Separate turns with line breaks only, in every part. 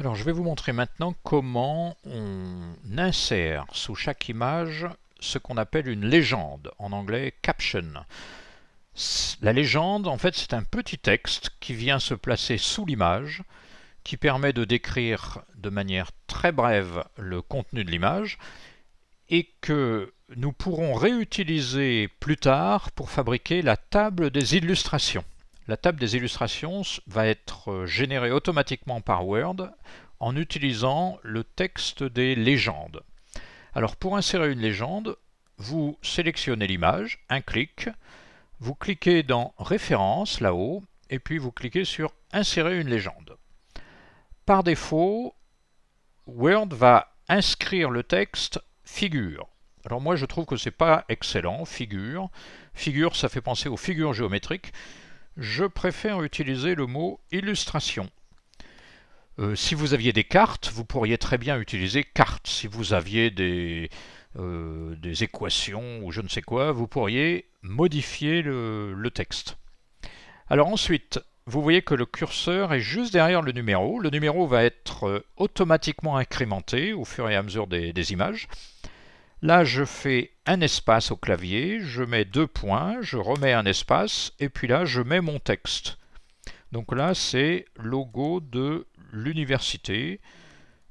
Alors je vais vous montrer maintenant comment on insère sous chaque image ce qu'on appelle une légende, en anglais caption. La légende, en fait, c'est un petit texte qui vient se placer sous l'image, qui permet de décrire de manière très brève le contenu de l'image et que nous pourrons réutiliser plus tard pour fabriquer la table des illustrations. La table des illustrations va être générée automatiquement par Word en utilisant le texte des légendes. Alors pour insérer une légende, vous sélectionnez l'image, un clic, vous cliquez dans Références là-haut, et puis vous cliquez sur Insérer une légende. Par défaut, Word va inscrire le texte figure. Alors moi je trouve que c'est pas excellent, figure. Figure, ça fait penser aux figures géométriques. Je préfère utiliser le mot illustration. Si vous aviez des cartes, vous pourriez très bien utiliser carte. Si vous aviez des équations ou je ne sais quoi, vous pourriez modifier le texte. Alors ensuite, vous voyez que le curseur est juste derrière le numéro. Le numéro va être automatiquement incrémenté au fur et à mesure des images. Là, je fais un espace au clavier, je mets 2 points, je remets un espace, et puis là, je mets mon texte. Donc là, c'est logo de l'université.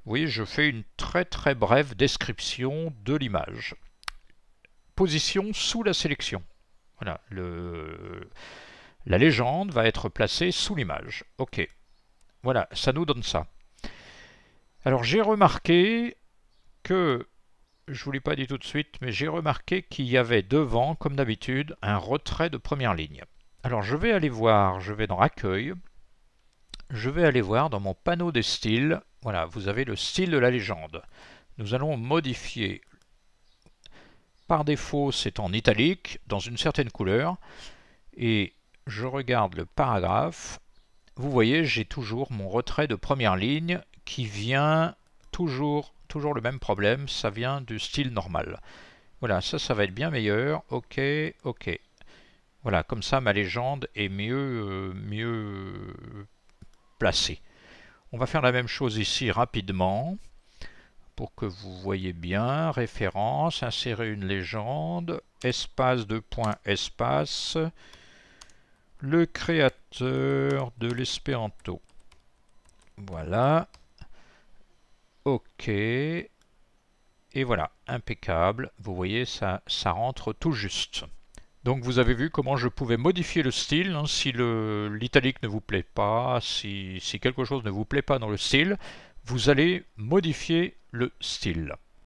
Vous voyez, je fais une très très brève description de l'image. Position sous la sélection. Voilà, la légende va être placée sous l'image. OK. Voilà, ça nous donne ça. Alors j'ai remarqué que, je ne vous l'ai pas dit tout de suite, mais j'ai remarqué qu'il y avait devant, comme d'habitude, un retrait de première ligne. Alors je vais aller voir, je vais dans Accueil, je vais aller voir dans mon panneau des styles, voilà, vous avez le style de la légende. Nous allons modifier. Par défaut, c'est en italique, dans une certaine couleur, et je regarde le paragraphe. Vous voyez, j'ai toujours mon retrait de première ligne qui vient toujours le même problème, ça vient du style normal. Voilà, ça va être bien meilleur. OK, OK. Voilà, comme ça ma légende est mieux placée. On va faire la même chose ici rapidement pour que vous voyez bien. Référence, insérer une légende, espace de point, espace, le créateur de l'espéranto. Voilà. OK. Et voilà, impeccable. Vous voyez, ça rentre tout juste. Donc vous avez vu comment je pouvais modifier le style, hein, si l'italique ne vous plaît pas, si quelque chose ne vous plaît pas dans le style, vous allez modifier le style.